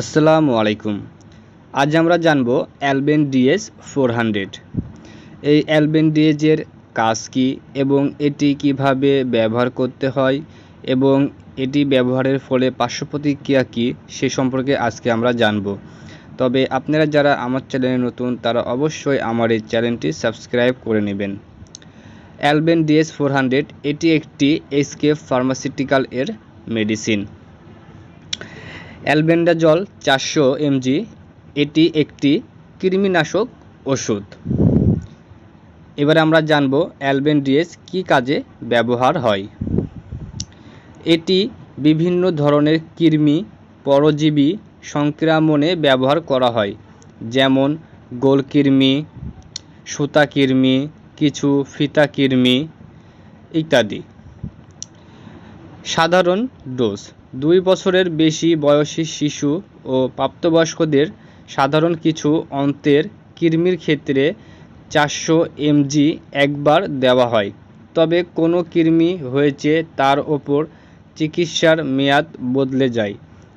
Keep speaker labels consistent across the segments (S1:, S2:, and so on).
S1: আসসালামু আলাইকুম। আজ আমরা জানব অ্যালবেন্ডিএস 400। এই অ্যালবেন্ডিএজের কাজ কী এবং এটি কিভাবে ব্যবহার করতে হয় এবং এটি ব্যবহারের ফলে পার্শ্ব প্রতিক্রিয়া কী সে সম্পর্কে আজকে আমরা জানব। তবে আপনারা যারা আমার চ্যানেলে নতুন তারা অবশ্যই আমার এই চ্যানেলটি সাবস্ক্রাইব করে নেবেন। অ্যালবেন্ডিএস 400 এটি একটি এসকেপ ফার্মাসিউটিক্যাল এর মেডিসিন। অ্যালবেন্ডাজল 400 mg এটি একটি কৃমিনাশক ওষুধ। এবার আমরা জানব অ্যালবেন্ডিএস কী কাজে ব্যবহার হয়। এটি বিভিন্ন ধরনের কৃমি পরজীবী সংক্রমণে ব্যবহার করা হয়, যেমন গোলকৃমি, সুতাকৃমি, কিছু ফিতাকৃমি ইত্যাদি। সাধারণ ডোজ 2 বছরের বেশি বয়সী শিশু ও প্রাপ্তবয়স্কদের সাধারণ কিছু অন্ত্রের কৃমির ক্ষেত্রে 400 mg একবার দেওয়া হয়। তবে কোনো কৃমি হয়েছে তার ওপর চিকিৎসার মেয়াদ বদলে যায়।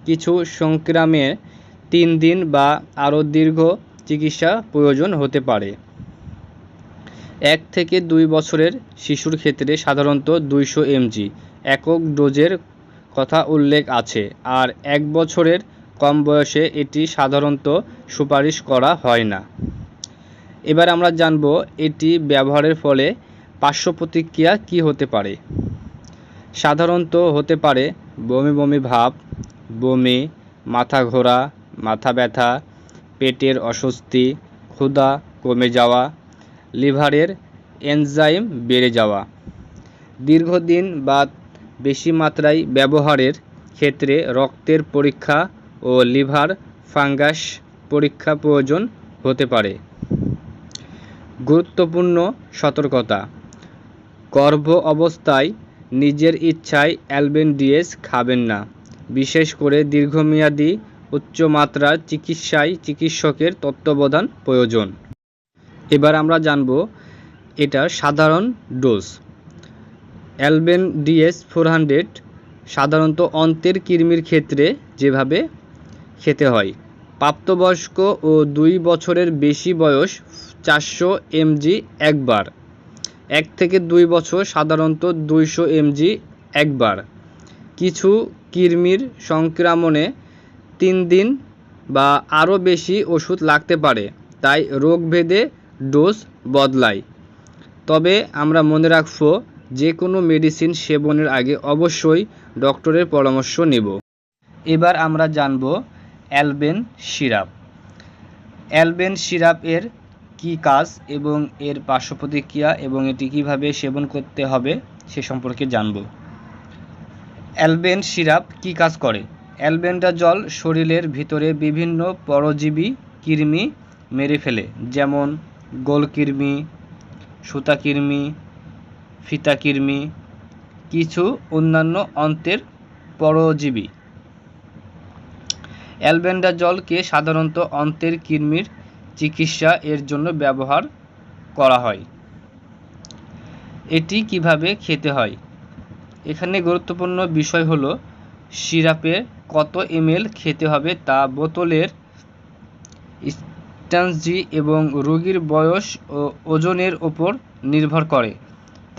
S1: কিছু সংক্রমণে 3 দিন বা আরও দীর্ঘ চিকিৎসা প্রয়োজন হতে পারে। 1 থেকে 2 বছরের শিশুর ক্ষেত্রে সাধারণত 200 mg একক ডোজের কথা উল্লেখ আছে, আর 1 বছরের কম বয়সে এটি সাধারণত সুপারিশ করা হয় না। এবার আমরা জানব এটি ব্যবহারের ফলে পার্শ্ব প্রতিক্রিয়া কী হতে পারে। সাধারণত হতে পারে বমি বমি ভাব, বমি, মাথা ঘোরা, মাথা ব্যথা, পেটের অস্বস্তি, ক্ষুধা কমে যাওয়া, লিভারের এনজাইম বেড়ে যাওয়া। দীর্ঘদিন বা বেশি মাত্রায় ব্যবহারের ক্ষেত্রে রক্তের পরীক্ষা ও লিভার ফাঙ্গাস পরীক্ষা প্রয়োজন হতে পারে। গুরুত্বপূর্ণ সতর্কতা: গর্ভ অবস্থায় নিজের ইচ্ছায় অ্যালবেন্ডিএস খাবেন না, বিশেষ করে দীর্ঘমেয়াদী উচ্চমাত্রার চিকিৎসায় চিকিৎসকের তত্ত্বাবধান প্রয়োজন। এবার আমরা জানব এটার সাধারণ ডোজ। অ্যালবেন্ডিএস 400 সাধারণত অন্ত্রের কৃমির ক্ষেত্রে যেভাবে খেতে হয়: প্রাপ্তবয়স্ক ও 2 বছরের বেশি বয়স 400 mg একবার, 1 থেকে 2 বছর সাধারণত 200 mg একবার। কিছু কৃমির সংক্রমণে 3 দিন বা আরও বেশি ওষুধ লাগতে পারে, তাই রোগভেদে ডোজ বদলায়। তবে আমরা মনে রাখব যে কোনো মেডিসিন সেবনের আগে অবশ্যই ডক্টরের পরামর্শ নেব। এবার আমরা জানব অ্যালবেন সিরাপ। অ্যালবেন সিরাপ এর কী কাজ এবং এর পার্শ্ব প্রতিক্রিয়া এবং এটি কিভাবে সেবন করতে হবে সে সম্পর্কে জানব। অ্যালবেন সিরাপ কী কাজ করে? অ্যালবেন্ডাজল শরীরের ভিতরে বিভিন্ন পরজীবী কৃমি মেরে ফেলে, যেমন গোলকৃমি, সুতাকৃমি, ফিতাকৃমি, কিছু অন্যান্য অন্ত্রের পরজীবী। অ্যালবেন্ডাজলকে সাধারণত অন্ত্রের কৃমির চিকিৎসা এর জন্য ব্যবহার করা হয়। এটি কিভাবে খেতে হয়? এখানে গুরুত্বপূর্ণ বিষয় হলো সিরাপে কত ml খেতে হবে তা বোতলের স্ট্যান্ডজি এবং রোগীর বয়স ও ওজনের ওপর নির্ভর করে।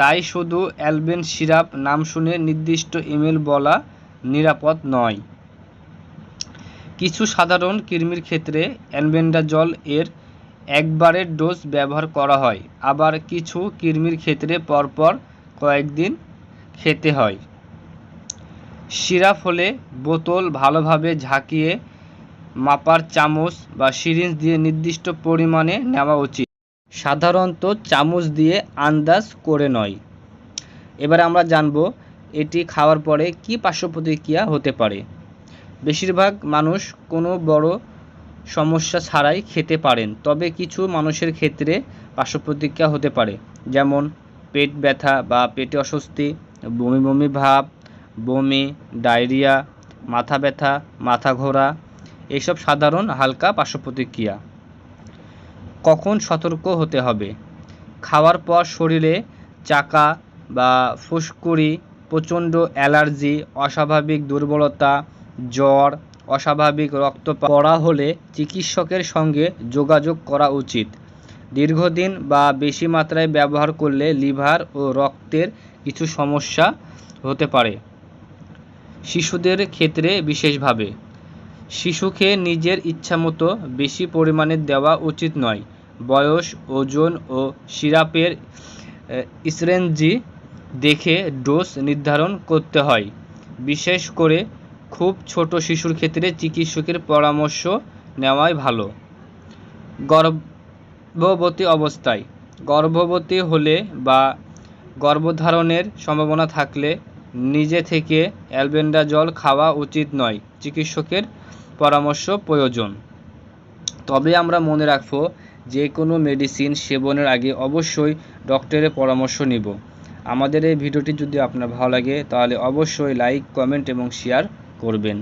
S1: তাই শুধু অ্যালবেন সিরাপ নাম শুনে নির্দিষ্ট ml বলা নিরাপদ নয়। কিছু সাধারণ কৃমির ক্ষেত্রে অ্যালবেন্ডাজল এর একবারের ডোজ ব্যবহার করা হয়, আবার কিছু কৃমির ক্ষেত্রে পরপর কয়েকদিন খেতে হয়। সিরাপ হলে বোতল ভালোভাবে ঝাঁকিয়ে মাপার চামচ বা সিরিঞ্জ দিয়ে নির্দিষ্ট পরিমাণে নেওয়া উচিত, সাধারণত চামচ দিয়ে আন্দাজ করে নয়। এবার আমরা জানব এটি খাওয়ার পরে কী পার্শ্ব প্রতিক্রিয়া হতে পারে। বেশিরভাগ মানুষ কোনো বড় সমস্যা ছাড়াই খেতে পারেন, তবে কিছু মানুষের ক্ষেত্রে পার্শ্ব প্রতিক্রিয়া হতে পারে, যেমন পেট ব্যথা বা পেটে অস্বস্তি, বমি বমি ভাব, বমি, ডায়রিয়া, মাথা ব্যথা, মাথা ঘোরা, এইসব সাধারণ হালকা পার্শ্ব প্রতিক্রিয়া। কখন সতর্ক হতে হবে? খাওয়ার পর শরীরে চাকা বা ফুসকুড়ি, প্রচণ্ড অ্যালার্জি, অস্বাভাবিক দুর্বলতা, জ্বর, অস্বাভাবিক রক্ত পড়া হলে চিকিৎসকের সঙ্গে যোগাযোগ করা উচিত। দীর্ঘদিন বা বেশি মাত্রায় ব্যবহার করলে লিভার ও রক্তের কিছু সমস্যা হতে পারে। শিশুদের ক্ষেত্রে বিশেষভাবে শিশুকে নিজের ইচ্ছামতো বেশি পরিমাণে দেওয়া উচিত নয়। বয়স, ওজন ও সিরাপের সিরিঞ্জ দেখে ডোজ নির্ধারণ করতে হয়। বিশেষ করে খুব ছোট শিশুর ক্ষেত্রে চিকিৎসকের পরামর্শ নেওয়াই ভালো। গর্ভবতী অবস্থায় গর্ভবতী হলে বা গর্ভধারণের সম্ভাবনা থাকলে নিজে থেকে অ্যালবেন্ডাজল খাওয়া উচিত নয়, চিকিৎসকের পরামর্শ প্রয়োজন। তবে আমরা মনে রাখব, যে কোনো মেডিসিন সেবনের আগে অবশ্যই ডক্টরের পরামর্শ নিব। আমাদের এই ভিডিওটি যদি আপনার ভালো লাগে তাহলে অবশ্যই লাইক, কমেন্ট এবং শেয়ার করবেন।